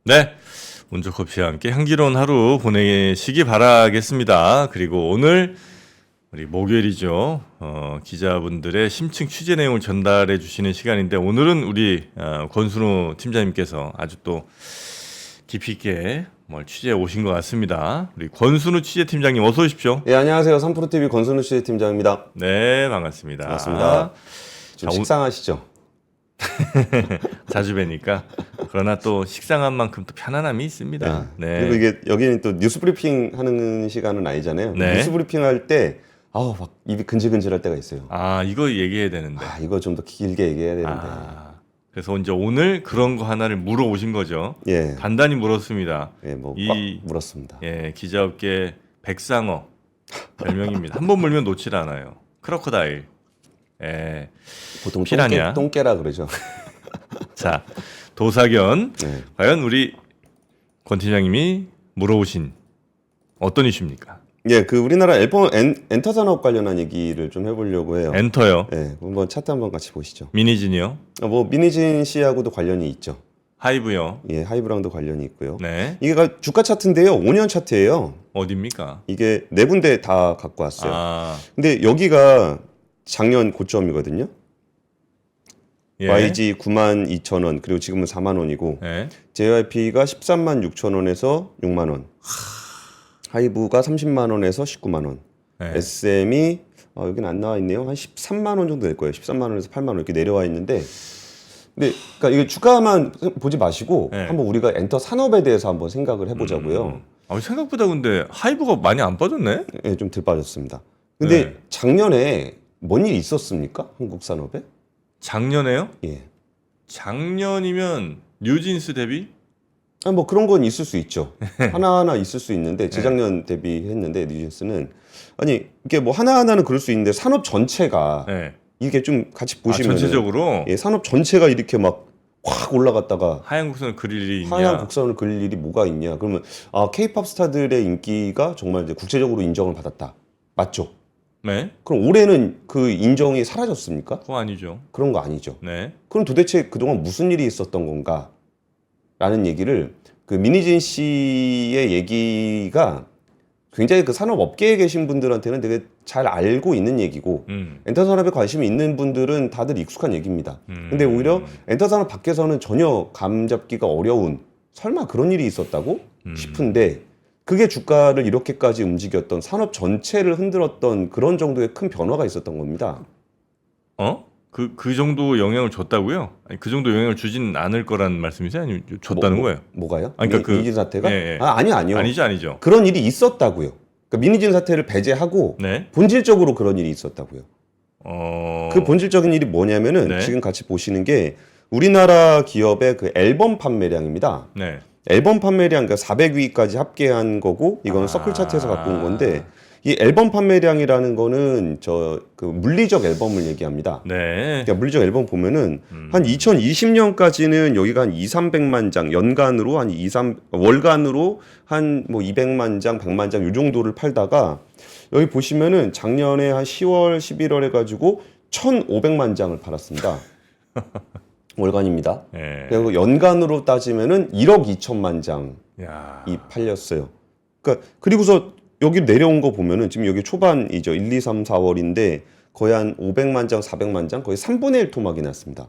네, 온조커피와 함께 향기로운 하루 보내시기 바라겠습니다. 그리고 오늘 우리 목요일이죠. 기자분들의 심층 취재 내용을 전달해 주시는 시간인데 오늘은 우리 권순우 팀장님께서 아주 또 깊이 있게 뭘 취재해 오신 것 같습니다. 우리 권순우 취재팀장님 어서 오십시오. 예, 안녕하세요. 3프로TV 권순우 취재팀장입니다. 네, 반갑습니다. 반갑습니다. 좀 식상하시죠? 자주 뵈니까 그러나 또 식상한 만큼 또 편안함이 있습니다. 네. 그리고 이게 여기는 또 뉴스 브리핑 하는 시간은 아니잖아요. 네. 뉴스 브리핑 할 때 막 입이 근질근질할 때가 있어요. 아, 이거 얘기해야 되는데. 이거 좀 더 길게 얘기해야 되는데. 그래서 이제 오늘 그런 거 하나를 물어오신 거죠. 예. 단단히 물었습니다. 예, 뭐 꽉 물었습니다. 예, 기자업계 백상어 별명입니다. 한 번 물면 놓질 않아요. 크로커다일. 예. 보통 피라냐. 똥개라 그러죠. 자, 도사견. 네. 과연 우리 권 팀장님이 물어오신 어떤 이슈입니까? 예, 그 우리나라 엔터 산업 관련한 얘기를 좀 해보려고 해요. 엔터요. 예, 한번 차트 한번 같이 보시죠. 미니진이요. 뭐 미니진 씨하고도 관련이 있죠. 하이브요. 예, 하이브랑도 관련이 있고요. 네. 이게 주가 차트인데요. 5년 차트예요. 어딥니까? 이게 네 군데 다 갖고 왔어요. 아, 근데 여기가 작년 고점이거든요. 예. YG 92,000원 그리고 지금은 4만 원이고 예. JYP가 13만 6천 원에서 6만 원. 하이브가 30만 원에서 19만 원. 예. SM이 여기는 안 나와 있네요. 한 13만 원 정도 될 거예요. 13만 원에서 8만 원 이렇게 내려와 있는데 근데 그러니까 이게 주가만 보지 마시고 네. 한번 우리가 엔터 산업에 대해서 한번 생각을 해보자고요. 생각보다 근데 하이브가 많이 안 빠졌네? 예, 좀 덜 빠졌습니다. 근데 네. 작년에 뭔 일이 있었습니까? 한국 산업에? 작년에요? 예. 작년이면 뉴진스 대비? 뭐 그런 건 있을 수 있죠. 하나하나 있을 수 있는데 재작년 대비했는데 뉴진스는 이게 뭐 하나하나는 그럴 수 있는데 산업 전체가 네. 이게 좀 같이 보시면 전체적으로 산업 전체가 이렇게 막 확 올라갔다가 하얀 곡선을 그릴 일이 있냐? 하얀 곡선을 그릴 일이 뭐가 있냐? 그러면 K-팝 스타들의 인기가 정말 이제 국제적으로 인정을 받았다. 맞죠? 네. 그럼 올해는 그 인정이 사라졌습니까? 그거 아니죠. 그런 거 아니죠. 네. 그럼 도대체 그동안 무슨 일이 있었던 건가? 라는 얘기를 그 미니진 씨의 얘기가 굉장히 그 산업업계에 계신 분들한테는 되게 잘 알고 있는 얘기고 엔터 산업에 관심이 있는 분들은 다들 익숙한 얘기입니다. 근데 오히려 엔터 산업 밖에서는 전혀 감 잡기가 어려운 설마 그런 일이 있었다고 싶은데 그게 주가를 이렇게까지 움직였던 산업 전체를 흔들었던 그런 정도의 큰 변화가 있었던 겁니다. 그 정도 영향을 줬다고요? 아니, 그 정도 영향을 주진 않을 거란 말씀이세요? 아니면 줬다는 거예요? 뭐가요? 그러니까 미니진 사태가? 예, 예. 아니요. 아니죠. 그런 일이 있었다고요. 그러니까 미니진 사태를 배제하고 네. 본질적으로 그런 일이 있었다고요. 그 본질적인 일이 뭐냐면은 네. 지금 같이 보시는 게 우리나라 기업의 그 앨범 판매량입니다. 네. 앨범 판매량 그러니까 400위까지 합계한 거고 이거는 서클 차트에서 갖고 온 건데 이 앨범 판매량이라는 거는 그 물리적 앨범을 얘기합니다. 네. 그러니까 물리적 앨범 보면은 한 2020년까지는 여기가 한 2,300만 장 연간으로 월간으로 한 뭐 200만 장, 100만 장 이 정도를 팔다가 여기 보시면은 작년에 한 10월, 11월 해가지고 1,500만 장을 팔았습니다. 월간입니다. 네. 그리고 연간으로 따지면은 1억 2천만 장이 야. 팔렸어요. 그러니까 그리고서 여기 내려온 거 보면은 지금 여기 초반이죠. 1, 2, 3, 4월인데 거의 한 500만 장, 400만 장 거의 3분의 1 토막이 났습니다.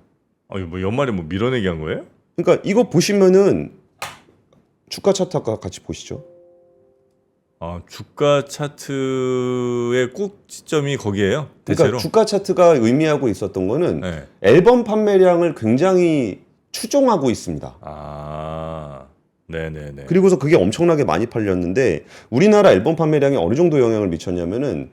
뭐 연말에 뭐 밀어내기 한 거예요? 그러니까 이거 보시면은 주가 차트 아까 같이 보시죠. 주가 차트의 꼭지점이 거기에요. 대체로. 그러니까 주가 차트가 의미하고 있었던 거는 네. 앨범 판매량을 굉장히 추종하고 있습니다. 네네네. 그리고서 그게 엄청나게 많이 팔렸는데 우리나라 앨범 판매량이 어느 정도 영향을 미쳤냐면은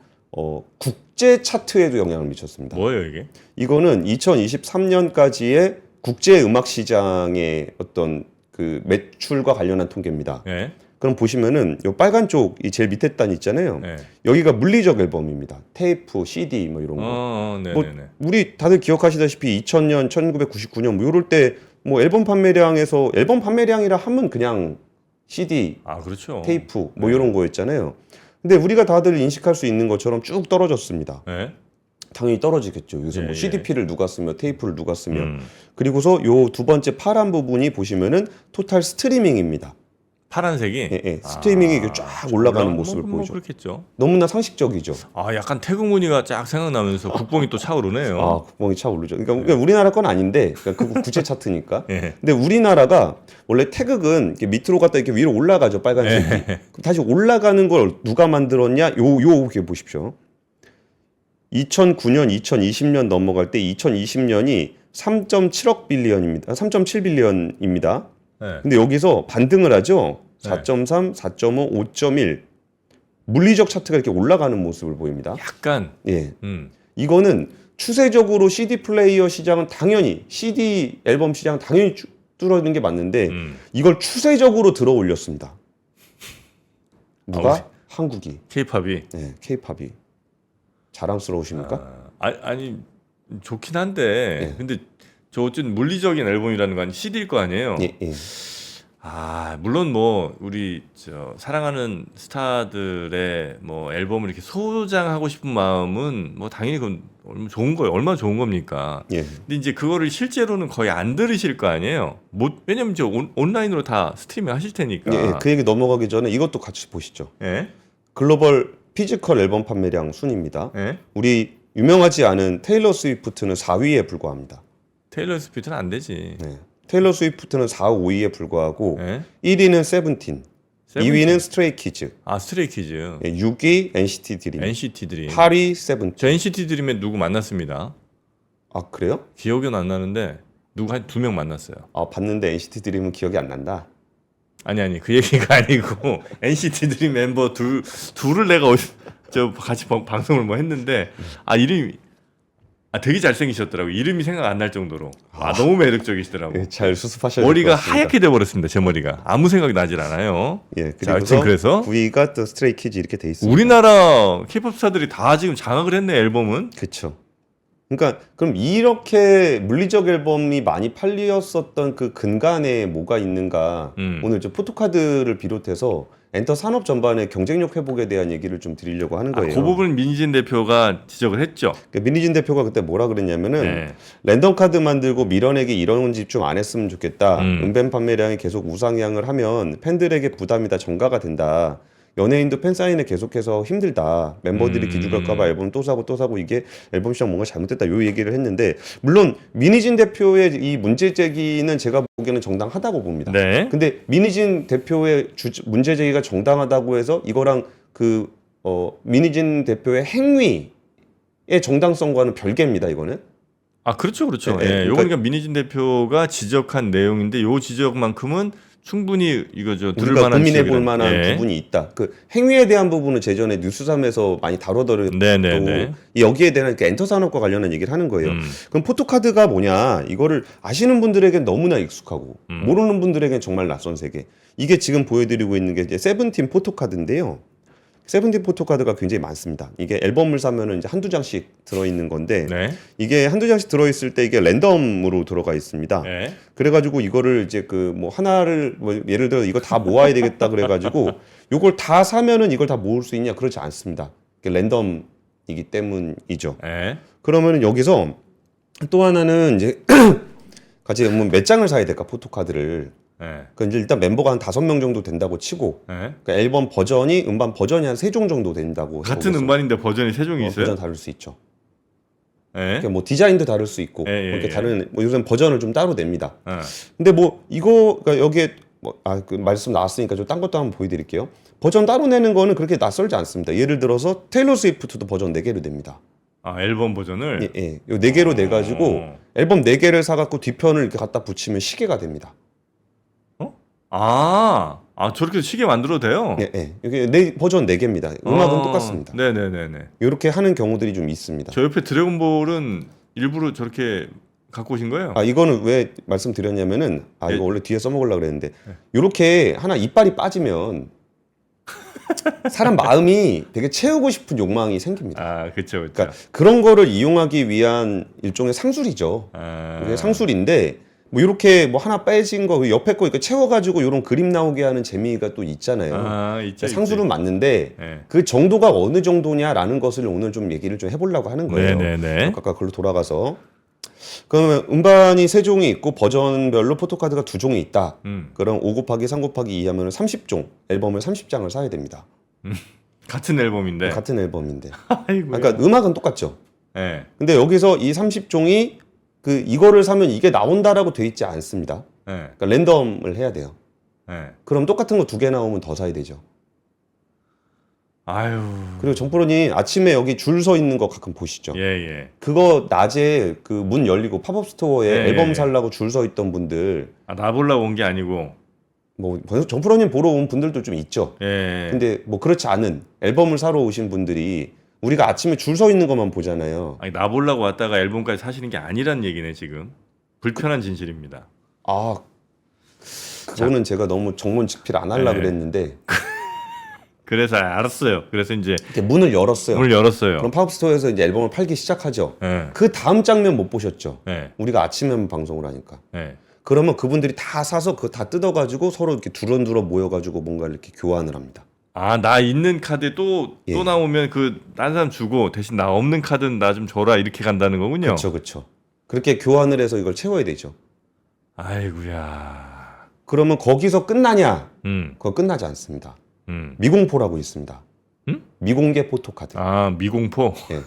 국제 차트에도 영향을 미쳤습니다. 뭐예요 이게? 이거는 2023년까지의 국제 음악 시장의 어떤 그 매출과 관련한 통계입니다. 네. 그럼 보시면은 요 빨간 쪽 이 제일 밑에 단 있잖아요. 네. 여기가 물리적 앨범입니다. 테이프, CD 뭐 이런 거. 네네네. 뭐 우리 다들 기억하시다시피 2000년, 1999년 뭐 이럴 때 뭐 앨범 판매량이라 하면 그냥 CD, 그렇죠. 테이프 뭐 이런 거였잖아요. 근데 우리가 다들 인식할 수 있는 것처럼 쭉 떨어졌습니다. 네. 당연히 떨어지겠죠. 요새 뭐 예, CDP를 누가 쓰며 테이프를 누가 쓰며. 그리고서 요 두 번째 파란 부분이 보시면은 토탈 스트리밍입니다. 파란색이 예, 예. 스트리밍이 이렇게 쫙 올라가는 모습을 뭐 보이죠. 그렇겠죠. 너무나 상식적이죠. 아, 약간 태국 무늬가 쫙 생각나면서 국뽕이 또 차오르네요. 아, 국뽕이 차오르죠. 그러니까 우리나라 건 아닌데, 그러니까 그 국제 차트니까. 예. 근데 우리나라가 원래 태극은 이렇게 밑으로 갔다 이렇게 위로 올라가죠, 빨간색이. 그럼 다시 올라가는 걸 누가 만들었냐? 요게 보십시오. 2009년, 2020년 넘어갈 때 2020년이 3.7억 빌리언입니다. 3.7 빌리언입니다. 네. 근데 여기서 반등을 하죠. 4.3, 4.5, 5.1. 물리적 차트가 이렇게 올라가는 모습을 보입니다. 약간 예. 이거는 추세적으로 CD 플레이어 시장은 당연히 CD 앨범 시장은 당연히 뚫어지는 게 맞는데 이걸 추세적으로 들어 올렸습니다. 누가? 한국이. K-팝이 네, K-팝이. 자랑스러우십니까? 아니 좋긴 한데 예. 근데 저 어쨌든 물리적인 앨범이라는 건 CD일 거 아니에요. 예, 예. 아, 물론 뭐 우리 저 사랑하는 스타들의 뭐 앨범을 이렇게 소장하고 싶은 마음은 뭐 당연히 그건 얼마나 좋은 거예요. 얼마나 좋은 겁니까? 예. 근데 이제 그거를 실제로는 거의 안 들으실 거 아니에요. 못 왜냐면 이제 온라인으로 다 스트리밍 하실 테니까. 예, 그 얘기 넘어가기 전에 이것도 같이 보시죠. 예? 글로벌 피지컬 앨범 판매량 순입니다. 예? 우리 유명하지 않은 테일러 스위프트는 4위에 불과합니다. 테일러 스위프트는 안 되지. 네. 테일러 스위프트는 4, 5위에 불과하고 예? 1위는 세븐틴, 2위는 스트레이 키즈, 아, 스트레이키즈. 6위 NCT 드림, NCT 드림. 8위 세븐틴. 저 NCT 드림에 누구 만났습니다. 아 그래요? 기억은 안 나는데 누구 한 2명 만났어요. 아 봤는데 NCT 드림은 기억이 안 난다. 아니 그 얘기가 아니고 NCT 드림 멤버 둘을 내가 저 같이 방송을 뭐 했는데 아 이름이 되게 잘생기셨더라고. 이름이 생각 안 날 정도로 너무 매력적이시더라고. 예, 잘 수습하셔야 머리가 될것 같습니다. 하얗게 돼버렸습니다. 제 머리가 아무 생각이 나질 않아요. 예, 자, 하여튼 그리고서 그래서 9위가 또 스트레이 키즈 이렇게 돼 있습니다. 우리나라 K-pop 스타들이 다 지금 장악을 했네 앨범은. 그렇죠. 그러니까 그럼 이렇게 물리적 앨범이 많이 팔렸었던 그 근간에 뭐가 있는가? 오늘 저 포토카드를 비롯해서 엔터 산업 전반의 경쟁력 회복에 대한 얘기를 좀 드리려고 하는 거예요. 그 부분 민희진 대표가 지적을 했죠. 그러니까 민희진 대표가 그때 뭐라 그랬냐면은 네. 랜덤 카드 만들고 밀어내기 이런 집 좀 안 했으면 좋겠다. 음. 음반 판매량이 계속 우상향을 하면 팬들에게 부담이다, 전가가 된다. 연예인도 팬 사인회 계속해서 힘들다. 멤버들이 기죽을까봐 앨범 또 사고 이게 앨범 시장 뭔가 잘못됐다. 요 얘기를 했는데 물론 민희진 대표의 이 문제 제기는 제가 보기에는 정당하다고 봅니다. 네. 근데 민희진 대표의 문제 제기가 정당하다고 해서 이거랑 민희진 대표의 행위의 정당성과는 별개입니다. 이거는. 아 그렇죠. 예, 예, 그러니까- 요거니까 민희진 대표가 지적한 내용인데 요 지적만큼은 충분히 이거 저 들을 우리가 만한 고민해 볼 지적이라- 만한 예. 부분이 있다. 그 행위에 대한 부분은 제전에 뉴스삼에서 많이 다뤄더라도 네네네. 여기에 대한 그 엔터 산업과 관련한 얘기를 하는 거예요. 음. 그럼 포토카드가 뭐냐? 이거를 아시는 분들에겐 너무나 익숙하고 모르는 분들에겐 정말 낯선 세계. 이게 지금 보여드리고 있는 게 이제 세븐틴 포토카드인데요. 세븐틴 포토카드가 굉장히 많습니다. 이게 앨범을 사면은 이제 한두 장씩 들어있는 건데 네. 이게 한두 장씩 들어있을 때 이게 랜덤으로 들어가 있습니다. 네. 그래가지고 이거를 이제 그 뭐 하나를 뭐 예를 들어 이거 다 모아야 되겠다 그래가지고 요걸 다 사면은 이걸 다 모을 수 있냐? 그렇지 않습니다. 이게 랜덤이기 때문이죠. 네. 그러면은 여기서 또 하나는 이제 같이 뭐 몇 장을 사야 될까 포토카드를. 네. 그러니까 이제 일단 멤버가 한 5명 정도 된다고 치고 네. 그러니까 앨범 버전이 음반 버전이 한 3종 정도 된다고 같은 해보겠습니다. 음반인데 버전이 세 종이 있어요. 버전 다를 수 있죠. 네. 그러니까 뭐 디자인도 다를 수 있고 예, 예, 이렇게 예. 다른 뭐 요즘 버전을 좀 따로 냅니다. 네. 근데 뭐 이거 그러니까 여기에 그 말씀 나왔으니까 좀 딴 것도 한번 보여드릴게요. 버전 따로 내는 거는 그렇게 낯설지 않습니다. 예를 들어서 테일러 스위프트도 버전 4개로 냅니다. 아 앨범 버전을. 예, 예. 요 4개로 내 가지고 앨범 4개를 사 갖고 뒤편을 이렇게 갖다 붙이면 시계가 됩니다. 저렇게 시계 만들어도 돼요. 예, 예. 이게 버전 4개입니다. 음악은 똑같습니다. 네네네네. 이렇게 하는 경우들이 좀 있습니다. 저 옆에 드래곤볼은 일부러 저렇게 갖고 오신 거예요? 이거는 왜 말씀드렸냐면은 예. 이거 원래 뒤에 써먹으려고 그랬는데 이렇게 하나 이빨이 빠지면 사람 마음이 되게 채우고 싶은 욕망이 생깁니다. 그렇죠, 그렇죠. 그러니까 그런 거를 이용하기 위한 일종의 상술이죠. 아, 이게 상술인데 뭐 이렇게 뭐 하나 빼진 거 옆에 거 이렇게 채워가지고 이런 그림 나오게 하는 재미가 또 있잖아요. 아, 있죠. 상술은 맞는데 네. 그 정도가 어느 정도냐라는 것을 오늘 좀 얘기를 좀 해보려고 하는 거예요. 네네네. 아까 그걸로 돌아가서 그러면 음반이 3종이 있고 버전별로 포토카드가 2종이 있다. 그럼 5 곱하기 3 곱하기 2 하면 30종 앨범을 30장을 사야 됩니다. 같은 앨범인데. 같은 앨범인데. 아이고. 그러니까 음악은 똑같죠. 네. 근데 여기서 이 30종이 그 이거를 사면 이게 나온다라고 돼 있지 않습니다. 네. 그러니까 랜덤을 해야 돼요. 네. 그럼 똑같은 거 2개 나오면 더 사야 되죠. 아유. 그리고 정프로님 아침에 여기 줄 서 있는 거 가끔 보시죠. 예. 그거 낮에 그 문 열리고 팝업 스토어에 예, 앨범 예. 살라고 줄 서 있던 분들 아, 나 보려고 온 게 아니고. 뭐 정프로님 보러 온 분들도 좀 있죠. 예. 근데 뭐 그렇지 않은 앨범을 사러 오신 분들이 우리가 아침에 줄 서 있는 것만 보잖아요. 아니, 나 보려고 왔다가 앨범까지 사시는 게 아니란 얘기네, 지금. 불편한 진실입니다. 아 그거는 제가 너무 정문직필 안 하려고 네. 그랬는데 그래서 알았어요. 그래서 이제 이렇게 문을 열었어요. 문을 열었어요. 그럼 팝업 스토어에서 이제 앨범을 팔기 시작하죠. 예. 그 다음 장면 못 보셨죠? 예. 우리가 아침에만 방송을 하니까. 예. 그러면 그분들이 다 사서 그거 다 뜯어가지고 서로 이렇게 두런두러 모여가지고 뭔가 이렇게 교환을 합니다. 아, 나 있는 카드 또 예. 나오면 그 다른 사람 주고 대신 나 없는 카드는 나 좀 줘라 이렇게 간다는 거군요. 그렇죠. 그렇게 교환을 해서 이걸 채워야 되죠. 아이고야. 그러면 거기서 끝나냐? 음. 그거 끝나지 않습니다. 음. 미공포라고 있습니다. 음? 미공개 포토카드. 아, 미공포. 예.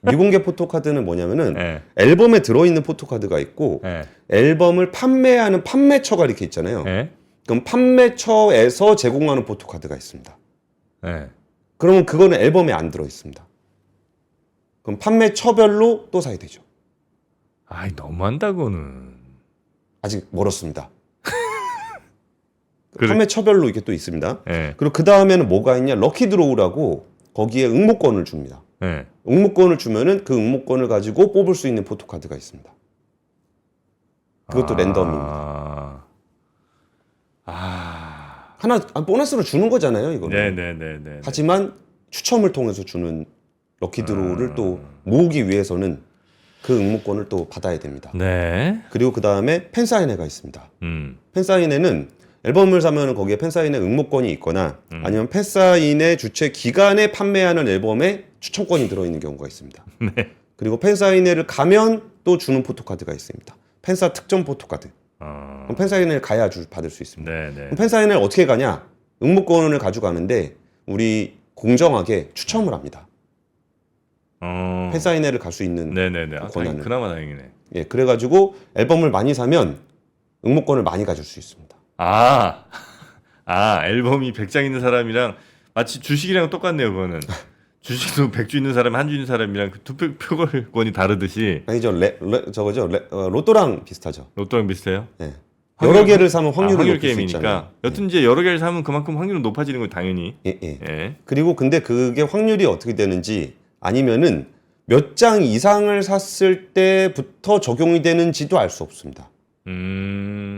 미공개 포토카드는 뭐냐면은 예. 앨범에 들어있는 포토카드가 있고 예. 앨범을 판매하는 판매처가 이렇게 있잖아요. 예. 그럼 판매처에서 제공하는 포토카드가 있습니다. 예. 그러면 그거는 앨범에 안 들어있습니다. 그럼 판매처별로 또 사야 되죠. 아이, 너무한다 그거는. 아직 멀었습니다. 그래. 판매처별로 이게 또 있습니다. 예. 그리고 그 다음에는 뭐가 있냐? 럭키드로우라고 거기에 응모권을 줍니다. 예. 응모권을 주면은 그 응모권을 가지고 뽑을 수 있는 포토카드가 있습니다. 그것도 랜덤입니다. 하나 보너스로 주는 거잖아요, 이거는. 네네네네. 하지만 추첨을 통해서 주는 럭키드로우를 또 모으기 위해서는 그 응모권을 또 받아야 됩니다. 네. 그리고 그 다음에 팬사인회가 있습니다. 음. 팬사인회는 앨범을 사면 거기에 팬사인회 응모권이 있거나 아니면 팬사인회 주최 기간에 판매하는 앨범에 추천권이 들어있는 경우가 있습니다. 네. 그리고 팬사인회를 가면 또 주는 포토카드가 있습니다. 팬사 특전 포토카드. 그럼 팬사인회를 가야 받을 수 있습니다. 네네. 그럼 팬사인회를 어떻게 가냐? 응모권을 가져가는데 우리 공정하게 추첨을 합니다. 팬사인회를 갈 수 있는 네네네. 아, 권한을. 그나마 다행이네. 예, 그래가지고 앨범을 많이 사면 응모권을 많이 가질 수 있습니다. 아, 앨범이 100장 있는 사람이랑 마치 주식이랑 똑같네요, 그거는. 주식도 100주 있는 사람, 한 주 있는 사람이랑 그 투표권이 다르듯이. 아니죠, 로또랑 비슷하죠. 로또랑 비슷해요? 예. 여러 개를 사면 확률이 확률 높을 수 게임이니까. 있잖아요. 여튼 이제 여러 개를 사면 그만큼 확률은 높아지는 거 당연히. 예. 예. 그리고 근데 그게 확률이 어떻게 되는지 아니면은 몇 장 이상을 샀을 때부터 적용이 되는지도 알 수 없습니다.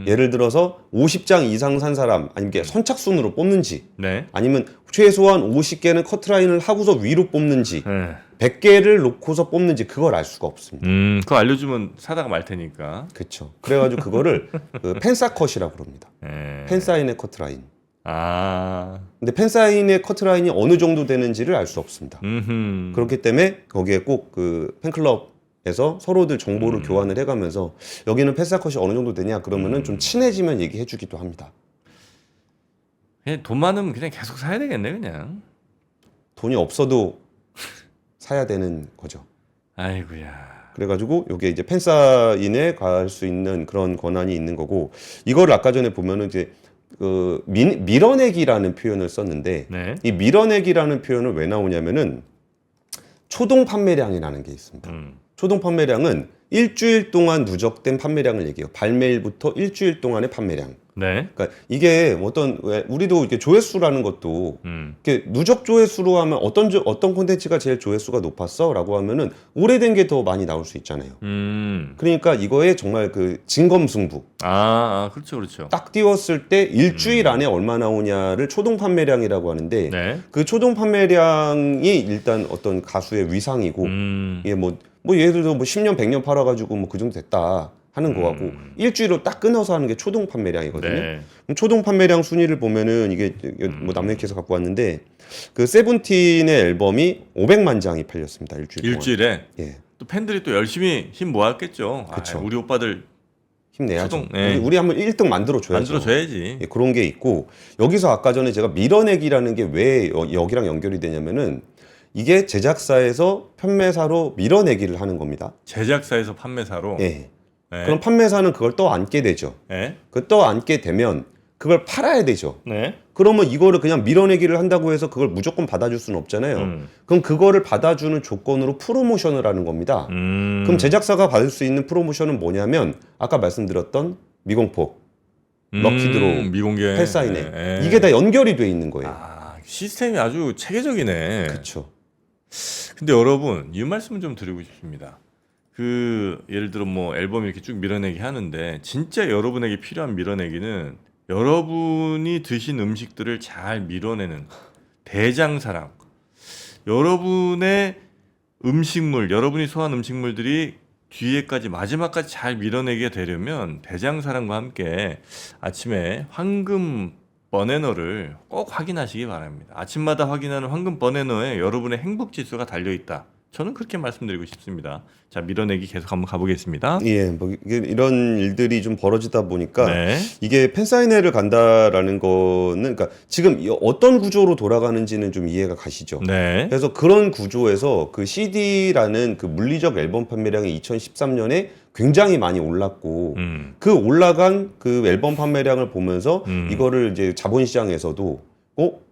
예를 들어서 50장 이상 산 사람 아니면 이게 선착순으로 뽑는지 네. 아니면 최소한 50개는 커트라인을 하고서 위로 뽑는지 네. 100개를 놓고서 뽑는지 그걸 알 수가 없습니다. 그거 알려주면 사다가 말 테니까. 그렇죠. 그래가지고 그거를 그 팬사컷이라고 그럽니다. 예. 팬사인의 커트라인. 아. 근데 팬사인의 커트라인이 어느 정도 되는지를 알 수 없습니다. 그렇기 때문에 거기에 꼭 그 팬클럽에서 서로들 정보를 교환을 해가면서 여기는 팬사컷이 어느 정도 되냐 그러면은 좀 친해지면 얘기해주기도 합니다. 그냥 돈 많으면 그냥 계속 사야 되겠네 그냥. 돈이 없어도 사야 되는 거죠. 아이고야. 그래가지고 이게 이제 팬사인에 갈 수 있는 그런 권한이 있는 거고 이거를 아까 전에 보면은 이제 그 밀어내기라는 표현을 썼는데 네. 이 밀어내기라는 표현은 왜 나오냐면은 초동 판매량이라는 게 있습니다. 초동 판매량은 일주일 동안 누적된 판매량을 얘기해요. 발매일부터 일주일 동안의 판매량. 네. 그러니까 이게 왜 우리도 이렇게 조회수라는 것도 이렇게 누적 조회수로 하면 어떤 콘텐츠가 제일 조회수가 높았어라고 하면은 오래된 게 더 많이 나올 수 있잖아요. 그러니까 이거에 정말 그 진검승부. 그렇죠, 그렇죠. 딱 띄웠을 때 일주일 안에 얼마 나오냐를 초동 판매량이라고 하는데 네. 그 초동 판매량이 일단 어떤 가수의 위상이고 이게 뭐 예를 들어 뭐 10년 100년 팔아가지고 뭐 그 정도 됐다. 하는 거하고 일주일로 딱 끊어서 하는 게 초동 판매량이거든요. 네. 그럼 초동 판매량 순위를 보면은 이게 뭐 남녀께서 갖고 왔는데 그 세븐틴의 앨범이 500만 장이 팔렸습니다. 일주일 동안. 일주일에 예. 또 팬들이 또 열심히 힘 모았겠죠. 그쵸. 우리 오빠들 힘내야죠. 초동, 네. 우리 한번 1등 만들어줘야죠. 만들어줘야지. 예, 그런 게 있고 여기서 아까 전에 제가 밀어내기라는 게 왜 여기랑 연결이 되냐면은 이게 제작사에서 판매사로 밀어내기를 하는 겁니다. 제작사에서 판매사로. 예. 네. 그럼 판매사는 그걸 떠안게 되죠. 네. 그 떠안게 되면 그걸 팔아야 되죠. 네. 그러면 이거를 그냥 밀어내기를 한다고 해서 그걸 무조건 받아줄 수는 없잖아요. 그럼 그거를 받아주는 조건으로 프로모션을 하는 겁니다. 그럼 제작사가 받을 수 있는 프로모션은 뭐냐면 아까 말씀드렸던 미공포, 럭키드로우, 미공개 팬사인회 네. 이게 다 연결이 돼 있는 거예요. 아, 시스템이 아주 체계적이네. 그렇죠. 근데 여러분 이 말씀을 좀 드리고 싶습니다. 그 예를 들어 뭐 앨범 이렇게 쭉 밀어내기 하는데 진짜 여러분에게 필요한 밀어내기는 여러분이 드신 음식들을 잘 밀어내는 대장사랑. 여러분의 음식물, 여러분이 소화한 음식물들이 뒤에까지 마지막까지 잘 밀어내게 되려면 대장사랑과 함께 아침에 황금 버네너를 꼭 확인하시기 바랍니다. 아침마다 확인하는 황금 버네너에 여러분의 행복 지수가 달려 있다. 저는 그렇게 말씀드리고 싶습니다. 자, 밀어내기 계속 한번 가보겠습니다. 예, 뭐 이런 일들이 좀 벌어지다 보니까 네. 이게 팬사인회를 간다라는 거는 그러니까 지금 어떤 구조로 돌아가는지는 좀 이해가 가시죠. 네. 그래서 그런 구조에서 그 CD라는 그 물리적 앨범 판매량이 2013년에 굉장히 많이 올랐고 그 올라간 그 앨범 판매량을 보면서 이거를 이제 자본시장에서도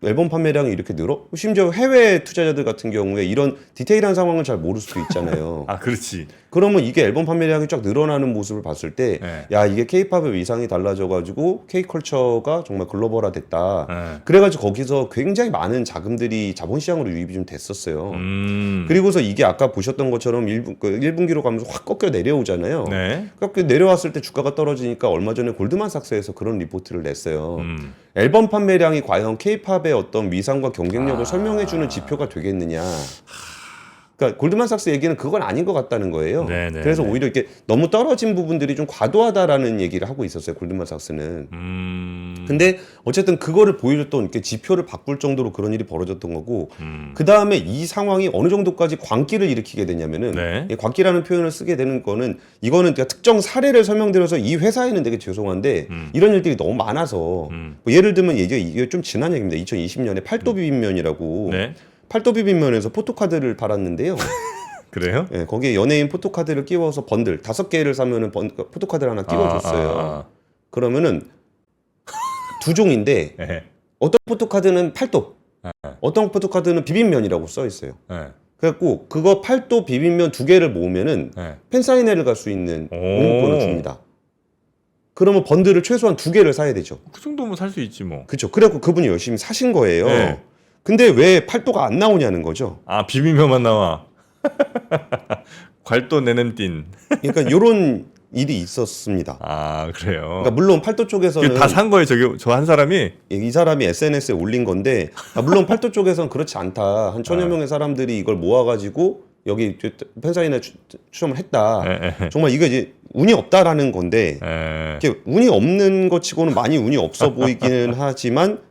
앨범 판매량이 이렇게 늘어? 심지어 해외 투자자들 같은 경우에 이런 디테일한 상황을 잘 모를 수도 있잖아요. 아, 그렇지. 그러면 이게 앨범 판매량이 쫙 늘어나는 모습을 봤을 때, 네. 야, 이게 케이팝의 위상이 달라져가지고 K컬처가 정말 글로벌화 됐다. 네. 그래가지고 거기서 굉장히 많은 자금들이 자본시장으로 유입이 좀 됐었어요. 음. 그리고서 이게 아까 보셨던 것처럼 1분기로 가면서 확 꺾여 내려오잖아요. 네. 꺾여 내려왔을 때 주가가 떨어지니까 얼마 전에 골드만삭스에서 그런 리포트를 냈어요. 앨범 판매량이 과연 K-팝의 어떤 위상과 경쟁력을 설명해주는 지표가 되겠느냐. 그러니까 골드만삭스 얘기는 그건 아닌 것 같다는 거예요. 네네. 그래서 오히려 이렇게 너무 떨어진 부분들이 좀 과도하다라는 얘기를 하고 있었어요. 골드만삭스는. 근데 어쨌든 그거를 보여줬던 이렇게 지표를 바꿀 정도로 그런 일이 벌어졌던 거고 그 다음에 이 상황이 어느 정도까지 광기를 일으키게 되냐면은 네. 이 광기라는 표현을 쓰게 되는 거는 이거는 그러니까 특정 사례를 설명드려서 이 회사에는 되게 죄송한데 이런 일들이 너무 많아서 뭐 예를 들면 이게 좀 지난 얘기입니다. 2020년에 팔도 비빔면이라고 네. 팔도 비빔면에서 포토카드를 팔았는데요. 그래요? 예, 거기에 연예인 포토카드를 끼워서 번들 5개를 사면은 포토카드를 하나 끼워줬어요. 그러면은 두 종인데 네. 어떤 포토카드는 팔도, 어떤 포토카드는 비빔면이라고 써 있어요. 네. 그래갖고 그거 팔도 비빔면 2개를 모으면은 네. 팬사인회를 갈 수 있는 오. 응모권을 줍니다. 그러면 번들을 최소한 2개를 사야 되죠. 그 정도면 살 수 있지 뭐. 그렇죠. 그래갖고 그분이 열심히 사신 거예요. 네. 근데 왜 팔도가 안 나오냐는 거죠. 아, 비빔면만 나와. 괄도 내냄띤. 그러니까 이런 일이 있었습니다. 아, 그래요. 그러니까 물론 팔도 쪽에서는 다 산 거예요, 저 한 사람이? 이 사람이 SNS에 올린 건데 물론 팔도 쪽에서는 그렇지 않다. 한 1000여 명의 사람들이 이걸 모아가지고 여기 팬사인회 추첨을 했다. 정말 이거 이제 운이 없다라는 건데 이렇게 운이 없는 것 치고는 많이 운이 없어 보이기는 하지만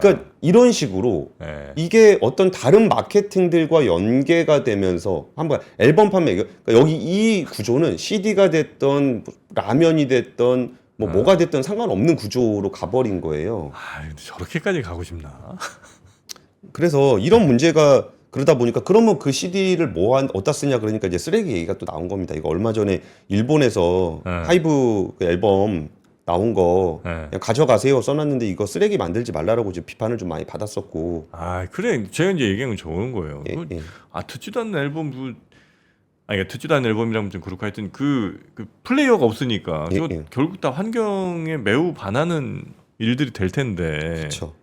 그러니까 이런 식으로 이게 어떤 다른 마케팅들과 연계가 되면서 한번 앨범 판매 그러니까 여기 이 구조는 CD가 됐던 라면이 됐던 뭐가 됐든 상관없는 구조로 가버린 거예요. 아, 근데 저렇게까지 가고 싶나? 그래서 이런 문제가 그러다 보니까 그러면 그 CD를 어디다 쓰냐 그러니까 이제 쓰레기 얘기가 또 나온 겁니다. 이거 얼마 전에 일본에서 하이브 그 앨범 나온 거 그냥 가져가세요 써놨는데 이거 쓰레기 만들지 말라라고 이제 비판을 좀 많이 받았었고. 아, 그래. 제가 이제 얘기한 건 좋은 거예요. 예, 예. 아, 듣지도 않는 앨범 그러니까 듣지도 않는 앨범이라면 좀 그렇고 하여튼 그 플레이어가 없으니까 예, 이거 예. 결국 다 환경에 매우 반하는 일들이 될 텐데. 그렇죠.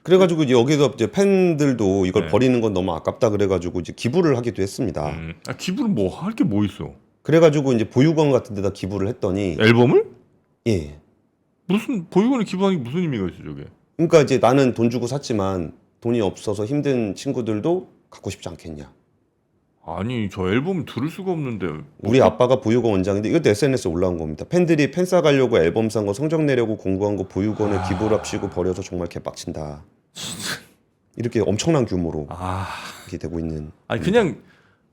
그래가지고 이제 여기서 이제 팬들도 이걸 네. 버리는 건 너무 아깝다 그래가지고 이제 기부를 하기도 했습니다. 아, 기부를 뭐 할 게 뭐 있어? 그래가지고 이제 보육원 같은 데다 기부를 했더니 앨범을? 예. 무슨 보육원에 기부하는 게 무슨 의미가 있어, 저게? 그러니까 이제 나는 돈 주고 샀지만 돈이 없어서 힘든 친구들도 갖고 싶지 않겠냐. 아니 저 앨범 들을 수가 없는데. 우리 아빠가 보육원 원장인데 이것도 SNS에 올라온 겁니다. 팬들이 팬 싸가려고 앨범 산 거 성적 내려고 공부한 거 보육원에 기부를 합치고 버려서 정말 개빡친다. 이렇게 엄청난 규모로 아, 이렇게 되고 있는. 아니 그냥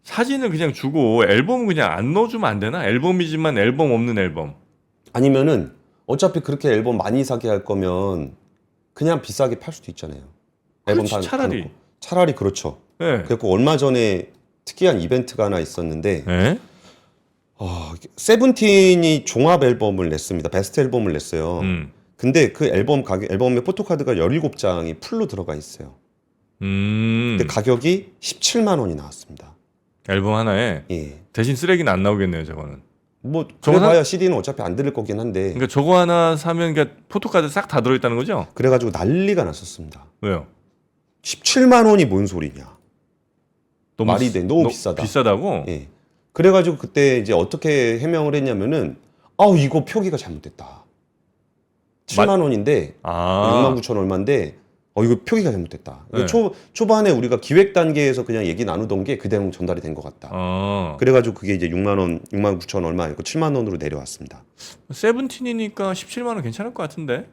사진을 그냥 주고 앨범 그냥 안 넣어주면 안 되나? 앨범이지만 앨범 없는 앨범. 아니면은 어차피 그렇게 앨범 많이 사게 할 거면 그냥 비싸게 팔 수도 있잖아요. 앨범 그렇지, 다 차라리. 놓고. 차라리 그렇죠. 네. 그리고 얼마 전에 특이한 이벤트가 하나 있었는데 네? 세븐틴이 종합 앨범을 냈습니다. 베스트 앨범을 냈어요. 음. 근데 그 앨범 가격, 앨범에 포토카드가 17장이 풀로 들어가 있어요. 근데 가격이 17만 원이 나왔습니다. 앨범 하나에 예. 대신 쓰레기는 안 나오겠네요, 저거는. 뭐 저거 그래봐야 CD는 어차피 안 들을 거긴 한데 그러니까 저거 하나 사면 그러니까 포토카드 싹 다 들어있다는 거죠? 그래가지고 난리가 났었습니다. 왜요? 17만 원이 뭔 소리냐? 너무 말이 돼. 너무 비싸다. 비싸다고? 예. 그래가지고 그때 이제 어떻게 해명을 했냐면은 이거 표기가 잘못됐다. 7만 원인데 아, 6만 9천 얼마인데 이거 표기가 잘못됐다. 이거 네. 초반에 우리가 기획 단계에서 그냥 얘기 나누던 게 그대로 전달이 된 것 같다. 그래가지고 그게 이제 6만 원, 6만 9천 얼마였고 7만 원으로 내려왔습니다. 세븐틴이니까 17만 원 괜찮을 것 같은데?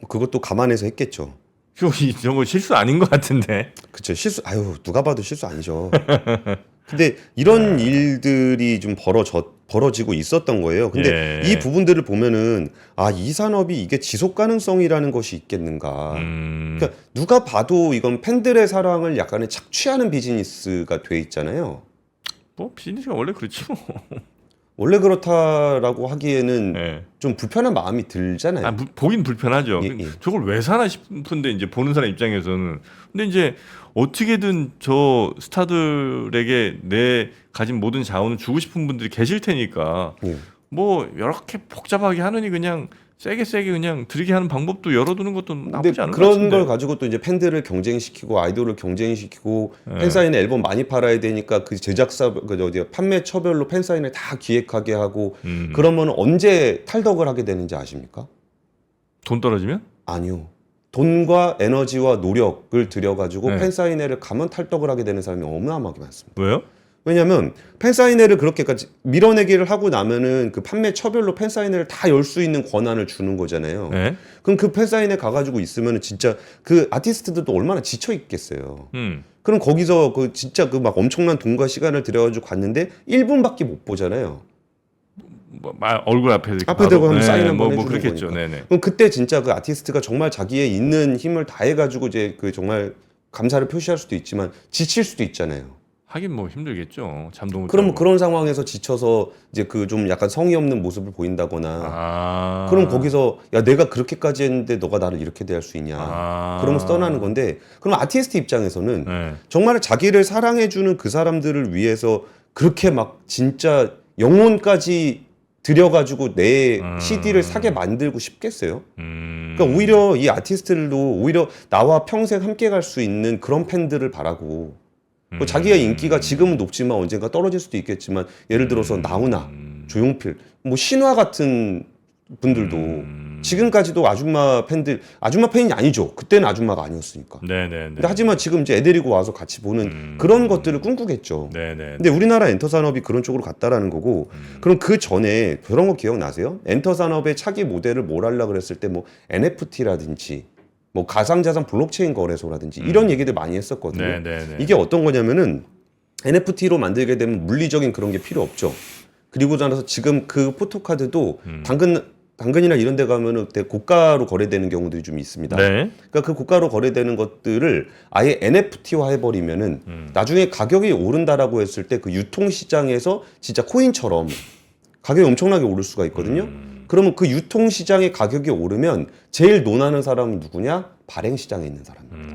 그것도 감안해서 했겠죠. 저거 실수 아닌 것 같은데? 그쵸. 아유, 누가 봐도 실수 아니죠. 근데 이런 일들이 좀 벌어지고 있었던 거예요. 근데 예. 이 부분들을 보면은 이 산업이 이게 지속 가능성이라는 것이 있겠는가. 그러니까 누가 봐도 이건 팬들의 사랑을 약간의 착취하는 비즈니스가 돼 있잖아요. 뭐 비즈니스가 원래 그렇지 뭐. 원래 그렇다라고 하기에는 예. 좀 불편한 마음이 들잖아요. 보긴 불편하죠. 예, 예. 저걸 왜 사나 싶은데 이제 보는 사람 입장에서는. 근데 이제 어떻게든 저 스타들에게 내 가진 모든 자원을 주고 싶은 분들이 계실 테니까 예. 뭐 이렇게 복잡하게 하느니 그냥 세게 그냥 드리게 하는 방법도 열어두는 것도 근데 나쁘지 않은 것 그런 같은데. 걸 가지고 또 이제 팬들을 경쟁시키고 아이돌을 경쟁시키고 예. 팬사인회 앨범 많이 팔아야 되니까 그 제작사 판매 처별로 팬사인회 다 기획하게 하고 그러면 언제 탈덕을 하게 되는지 아십니까? 돈 떨어지면? 아니요. 돈과 에너지와 노력을 들여가지고 네. 팬사인회를 가면 탈덕을 하게 되는 사람이 어마어마하게 많습니다. 왜요? 왜냐하면 팬사인회를 그렇게까지 밀어내기를 하고 나면은 그 판매 처별로 팬사인회를 다 열 수 있는 권한을 주는 거잖아요. 네. 그럼 그 팬사인회 가가지고 있으면은 진짜 그 아티스트들도 얼마나 지쳐 있겠어요. 그럼 거기서 그 진짜 그 막 엄청난 돈과 시간을 들여가지고 갔는데 1분밖에 못 보잖아요. 얼굴 앞에 이렇게 앞에 대고 한번 사인 한번 뭐 해주는 그렇겠죠. 거니까. 네네. 그럼 그때 진짜 그 아티스트가 정말 자기의 있는 힘을 다해가지고 이제 그 정말 감사를 표시할 수도 있지만 지칠 수도 있잖아요. 하긴 뭐 힘들겠죠. 잠도 못 그럼 자고. 그런 상황에서 지쳐서 이제 그 좀 약간 성의 없는 모습을 보인다거나 그럼 거기서 야 내가 그렇게까지 했는데 너가 나를 이렇게 대할 수 있냐 그러면서 떠나는 건데 그럼 아티스트 입장에서는 네. 정말 자기를 사랑해주는 그 사람들을 위해서 그렇게 막 진짜 영혼까지 들여가지고 내 CD를 사게 만들고 싶겠어요? 그러니까 오히려 이 아티스트들도 오히려 나와 평생 함께 갈 수 있는 그런 팬들을 바라고 뭐 자기의 인기가 지금은 높지만 언젠가 떨어질 수도 있겠지만 예를 들어서 나훈아, 조용필, 뭐 신화 같은 분들도 지금까지도 아줌마 팬이 아니죠. 그때는 아줌마가 아니었으니까. 네네네. 근데 하지만 지금 이제 애들이고 와서 같이 보는 그런 것들을 꿈꾸겠죠. 네네. 근데 우리나라 엔터 산업이 그런 쪽으로 갔다라는 거고 그럼 그 전에 그런 거 기억나세요? 엔터 산업의 차기 모델을 뭘 하려고 그랬을 때 뭐 NFT라든지 뭐 가상자산 블록체인 거래소라든지 이런 얘기들 많이 했었거든요. 네네네. 이게 어떤 거냐면은 NFT로 만들게 되면 물리적인 그런 게 필요 없죠. 그리고 나서 지금 그 포토카드도 당근이나 이런 데 가면은 되게 고가로 거래되는 경우들이 좀 있습니다. 네. 그러니까 그 고가로 거래되는 것들을 아예 NFT화 해버리면은 나중에 가격이 오른다라고 했을 때 그 유통시장에서 진짜 코인처럼 가격이 엄청나게 오를 수가 있거든요. 그러면 그 유통시장의 가격이 오르면 제일 논하는 사람은 누구냐? 발행시장에 있는 사람입니다.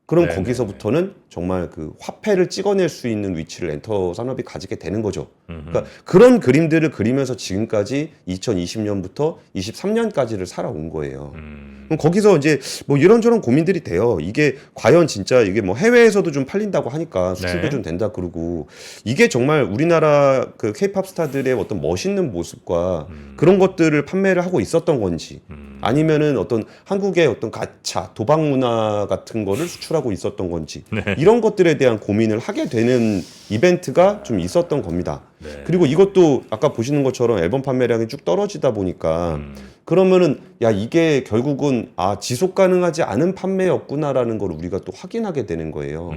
그럼 네네네. 거기서부터는 정말 그 화폐를 찍어낼 수 있는 위치를 엔터 산업이 가지게 되는 거죠. 그러니까 그런 그림들을 그리면서 지금까지 2020년부터 23년까지를 살아온 거예요. 그럼 그럼 거기서 이제 뭐 이런저런 고민들이 돼요. 이게 과연 진짜 이게 뭐 해외에서도 좀 팔린다고 하니까 수출도 네. 좀 된다 그러고 이게 정말 우리나라 그 케이팝 스타들의 어떤 멋있는 모습과 그런 것들을 판매를 하고 있었던 건지 아니면은 어떤 한국의 어떤 가차 도박 문화 같은 거를 수출하고 있었던 건지 네. 이런 것들에 대한 고민을 하게 되는 이벤트가 좀 있었던 겁니다. 네. 그리고 이것도 아까 보시는 것처럼 앨범 판매량이 쭉 떨어지다 보니까 그러면은 야 이게 결국은 지속 가능하지 않은 판매였구나라는 걸 우리가 또 확인하게 되는 거예요.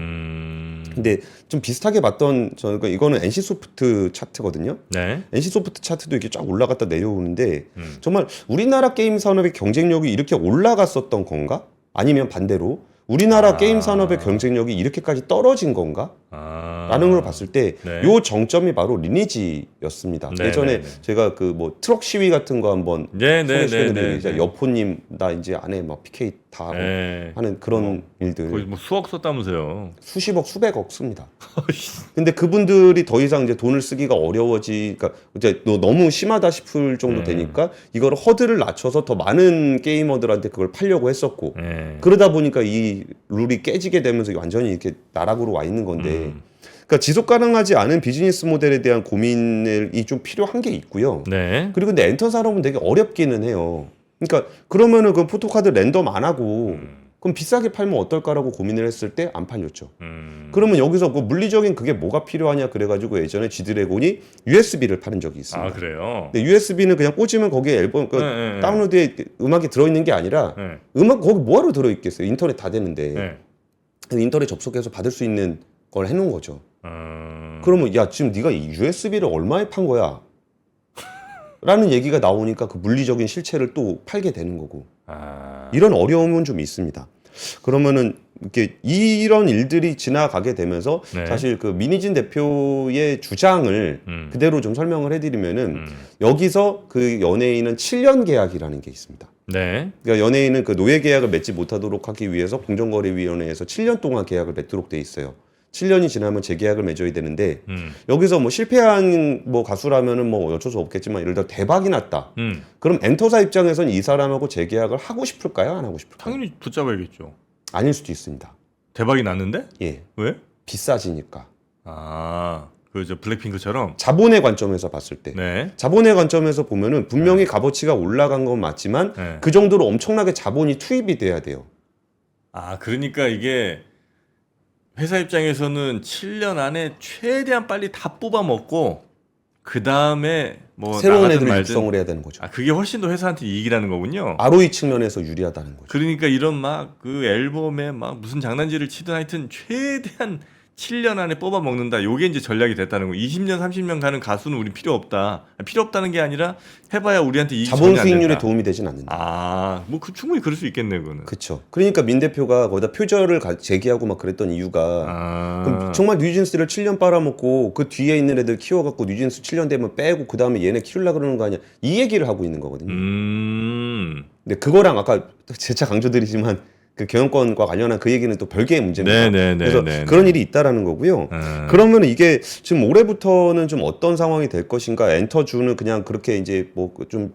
근데 좀 비슷하게 봤던 저는 이거는 NC 소프트 차트거든요. 네. NC 소프트 차트도 이렇게 쫙 올라갔다 내려오는데 정말 우리나라 게임 산업의 경쟁력이 이렇게 올라갔었던 건가? 아니면 반대로 우리나라 게임 산업의 경쟁력이 이렇게까지 떨어진 건가? 라는 걸 봤을 때 네. 요 정점이 바로 리니지였습니다. 네, 예전에 네, 네. 제가 그 뭐 트럭 시위 같은 거 한번 소개시켜드리는 이제 여포님 나 이제 안에 막 PK 다 하고 네. 하는 그런 일들 거의 뭐 수억 썼다면서요. 수십억 수백억 씁니다. 근데 그분들이 더 이상 이제 돈을 쓰기가 어려워지니까 이제 너무 심하다 싶을 정도 되니까 이걸 허들을 낮춰서 더 많은 게이머들한테 그걸 팔려고 했었고 네. 그러다 보니까 이 룰이 깨지게 되면서 완전히 이렇게 나락으로 와 있는 건데 그러니까 지속 가능하지 않은 비즈니스 모델에 대한 고민이 좀 필요한 게 있고요. 네. 그리고 근데 엔터 산업은 되게 어렵기는 해요. 그러니까 그러면은 그 포토카드 랜덤 안 하고 그럼 비싸게 팔면 어떨까라고 고민을 했을 때 안 팔렸죠. 그러면 여기서 그 물리적인 그게 뭐가 필요하냐 그래가지고 예전에 G드래곤이 USB를 파는 적이 있습니다. 아 그래요. 근데 USB는 그냥 꽂으면 거기에 앨범 네. 다운로드에 음악이 들어있는 게 아니라 네. 음악 거기 뭐하러 들어있겠어요? 인터넷 다 되는데 네. 인터넷 접속해서 받을 수 있는 걸 해놓은 거죠. 그러면 야 지금 네가 이 USB를 얼마에 판 거야? 라는 얘기가 나오니까 그 물리적인 실체를 또 팔게 되는 거고 이런 어려움은 좀 있습니다. 그러면은 이렇게 이런 일들이 지나가게 되면서 네. 사실 그 민희진 대표의 주장을 그대로 좀 설명을 해드리면은 여기서 그 연예인은 7년 계약이라는 게 있습니다. 네. 그러니까 연예인은 그 노예 계약을 맺지 못하도록 하기 위해서 공정거래위원회에서 7년 동안 계약을 맺도록 돼 있어요. 7년이 지나면 재계약을 맺어야 되는데 여기서 뭐 실패한 뭐 가수라면은 뭐 어쩔 수 없겠지만 예를 들어 대박이 났다. 그럼 엔터사 입장에서는 이 사람하고 재계약을 하고 싶을까요? 안 하고 싶을까요? 당연히 붙잡아야겠죠. 아닐 수도 있습니다. 대박이 났는데? 예, 왜? 비싸지니까. 그 블랙핑크처럼. 자본의 관점에서 봤을 때. 네. 자본의 관점에서 보면은 분명히 값어치가 올라간 건 맞지만 네. 그 정도로 엄청나게 자본이 투입이 돼야 돼요. 그러니까 이게 회사 입장에서는 7년 안에 최대한 빨리 다 뽑아 먹고 그 다음에 뭐 새로운 나가든 애들을 말든. 육성을 해야 되는 거죠. 그게 훨씬 더 회사한테 이익이라는 거군요. ROE 측면에서 유리하다는 거죠. 그러니까 이런 막 그 앨범에 막 무슨 장난질을 치든 하여튼 최대한 7년 안에 뽑아 먹는다. 요게 이제 전략이 됐다는 거. 20년, 30년 가는 가수는 우리 필요 없다. 필요 없다는 게 아니라 해봐야 우리한테 이익이 자본 전혀 안 수익률에 된다. 도움이 되진 않는다. 뭐 그 충분히 그럴 수 있겠네, 그거는. 그렇죠. 그러니까 민 대표가 거기다 표절을 제기하고 막 그랬던 이유가 그럼 정말 뉴진스를 7년 빨아먹고 그 뒤에 있는 애들 키워갖고 뉴진스 7년 되면 빼고 그 다음에 얘네 키우려고 그러는 거 아니야. 이 얘기를 하고 있는 거거든요. 근데 그거랑 아까 재차 강조드리지만 그 경영권과 관련한 그 얘기는 또 별개의 문제입니다. 그래서 그런 일이 있다라는 거고요. 그러면 이게 지금 올해부터는 좀 어떤 상황이 될 것인가? 엔터주는 그냥 그렇게 이제 뭐 좀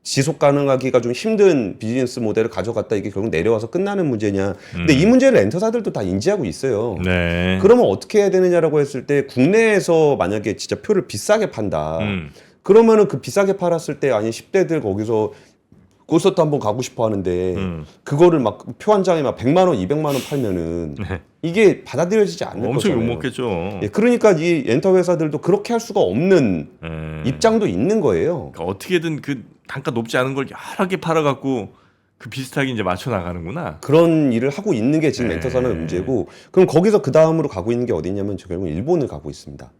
지속 가능하기가 좀 힘든 비즈니스 모델을 가져갔다 이게 결국 내려와서 끝나는 문제냐? 근데 이 문제를 엔터사들도 다 인지하고 있어요. 네. 그러면 어떻게 해야 되느냐라고 했을 때 국내에서 만약에 진짜 표를 비싸게 판다. 그러면은 그 비싸게 팔았을 때 아니 10대들 거기서 콘서트 한번 가고 싶어 하는데 그거를 막 표 한 장에 막 100만 원, 200만 원 팔면은 이게 받아들여지지 않을 엄청 거잖아요. 욕먹겠죠. 예, 그러니까 이 엔터 회사들도 그렇게 할 수가 없는 입장도 있는 거예요. 그러니까 어떻게든 그 단가 높지 않은 걸 여러 개 팔아갖고 그 비슷하게 이제 맞춰 나가는구나. 그런 일을 하고 있는 게 지금 엔터 산업의 문제고 그럼 거기서 그 다음으로 가고 있는 게 어디냐면 결국 일본을 가고 있습니다.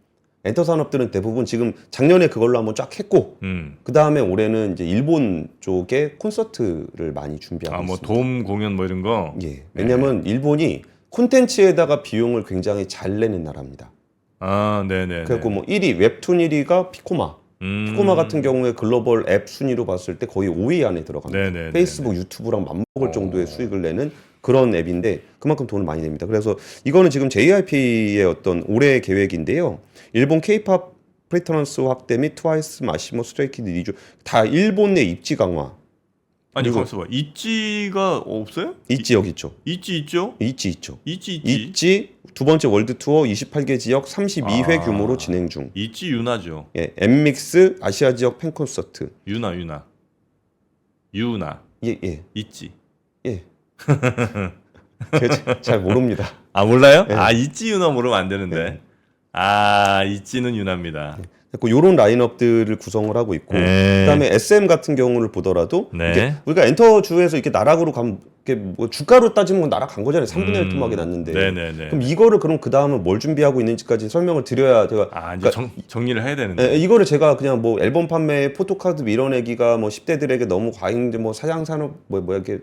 엔터 산업들은 대부분 지금 작년에 그걸로 한번 쫙 했고 그 다음에 올해는 이제 일본 쪽에 콘서트를 많이 준비하고 뭐 있습니다. 돔 공연 뭐 이런 거. 예, 왜냐하면 일본이 콘텐츠에다가 비용을 굉장히 잘 내는 나라입니다. 네네. 그래갖고 뭐 1위 웹툰 1위가 피코마. 피코마 같은 경우에 글로벌 앱 순위로 봤을 때 거의 5위 안에 들어갑니다. 네네네네. 페이스북, 유튜브랑 맞먹을 정도의 수익을 내는 그런 앱인데 그만큼 돈을 많이 냅니다. 그래서 이거는 지금 JYP의 어떤 올해 계획인데요. 일본 K-팝 프리터런스 확대 및 트와이스, 마시모, 스트레이키드, 니주 다 일본 내 입지 강화. 아니 그리고- 가만있어 봐. 있지가 없어요? 있지 여기 있죠. 있지 있죠? 있지. 있지. 두 번째 월드 투어 28개 지역 32회 아. 규모로 진행 중. 있지 유나죠. 예, 엠믹스 아시아 지역 팬 콘서트. 유나. 예, 예. 있지. 예. 제가 잘 모릅니다. 아 몰라요? 네. 아 있지 유나 모르면 안 되는데. 네. 아 있지는 유나입니다. 요런 라인업들을 구성을 하고 있고 네. 그다음에 SM 같은 경우를 보더라도 네. 이게 우리가 엔터주에서 이렇게 나락으로 가면 이게 뭐 주가로 따지면 나락 간 거잖아요. 3분의 1 토막이 났는데. 네네네. 그럼 이거를 그 다음은 뭘 준비하고 있는지까지 설명을 드려야 제가 아 이제 정리를 해야 되는데. 예, 이거를 제가 그냥 뭐 앨범 판매 포토카드 밀어내기가 뭐 10대들에게 너무 과잉인데 뭐 사양산업 이렇게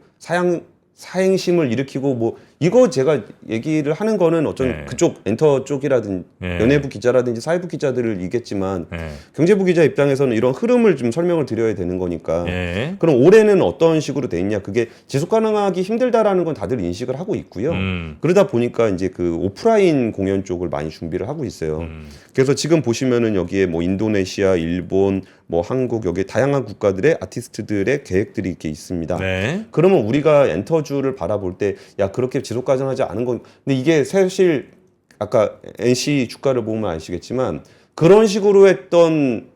사행심을 일으키고 뭐 이거 제가 얘기를 하는 거는 어쩐 네. 그쪽 엔터 쪽이라든지 네. 연예부 기자라든지 사회부 기자들을 이겠지만 네. 경제부 기자 입장에서는 이런 흐름을 좀 설명을 드려야 되는 거니까 예. 그럼 올해는 어떤 식으로 돼 있냐 그게 지속 가능하기 힘들다라는 건 다들 인식을 하고 있고요. 그러다 보니까 이제 그 오프라인 공연 쪽을 많이 준비를 하고 있어요. 그래서 지금 보시면은 여기에 뭐 인도네시아, 일본, 뭐 한국 여기 다양한 국가들의 아티스트들의 계획들이 이렇게 있습니다. 네. 그러면 우리가 엔터주를 바라볼 때 야 그렇게 지속 가능하지 않은 건 근데 이게 사실 아까 NC 주가를 보면 아시겠지만 그런 식으로 했던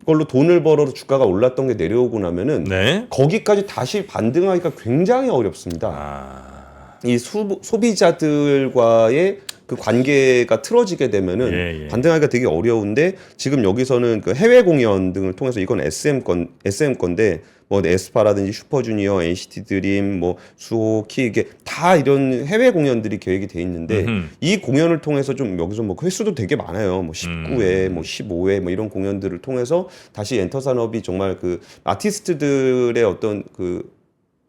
걸로 돈을 벌어서 주가가 올랐던 게 내려오고 나면은 네. 거기까지 다시 반등하기가 굉장히 어렵습니다. 아. 이 소비자들과의 그 관계가 틀어지게 되면은 예, 예. 반등하기가 되게 어려운데 지금 여기서는 그 해외 공연 등을 통해서 이건 SM 건데 뭐 에스파라든지 슈퍼주니어, NCT 드림, 뭐 수호, 키 이게 다 이런 해외 공연들이 계획이 돼 있는데 음흠. 이 공연을 통해서 좀 여기서 뭐 횟수도 되게 많아요. 뭐 19회, 뭐 15회 뭐 이런 공연들을 통해서 다시 엔터 산업이 정말 그 아티스트들의 어떤 그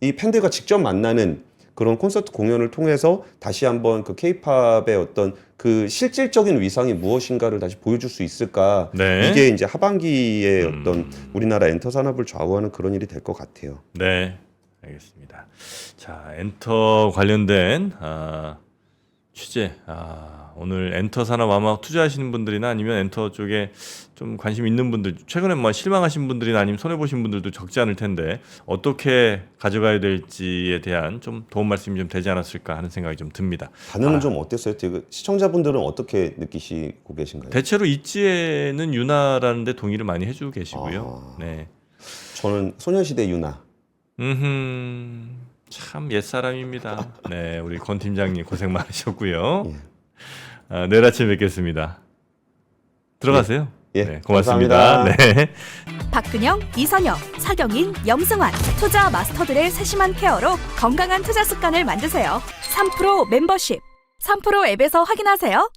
이 팬들과 직접 만나는 그런 콘서트 공연을 통해서 다시 한번 그 케이팝의 어떤 그 실질적인 위상이 무엇인가를 다시 보여줄 수 있을까? 네. 이게 이제 하반기에 어떤 우리나라 엔터 산업을 좌우하는 그런 일이 될 것 같아요. 네. 알겠습니다. 자, 엔터 관련된 취재. 오늘 엔터 산업 아마 투자하시는 분들이나 아니면 엔터 쪽에 좀 관심 있는 분들, 최근에 뭐 실망하신 분들이나 아니면 손해 보신 분들도 적지 않을 텐데 어떻게 가져가야 될지에 대한 좀 도움 말씀이 좀 되지 않았을까 하는 생각이 좀 듭니다. 반응은 좀 어땠어요? 지금 시청자분들은 어떻게 느끼시고 계신가요? 대체로 있지에는 유나라는데 동의를 많이 해주고 계시고요. 네. 저는 소녀시대 유나. 참 옛사람입니다. 네, 우리 권 팀장님 고생 많으셨고요. 예. 내일 아침에 뵙겠습니다. 들어가세요. 예, 네, 고맙습니다. 감사합니다. 네. 박근영, 이선영, 서경인, 염승환 투자 마스터들의 세심한 케어로 건강한 투자 습관을 만드세요. 3프로 멤버십 3프로 앱에서 확인하세요.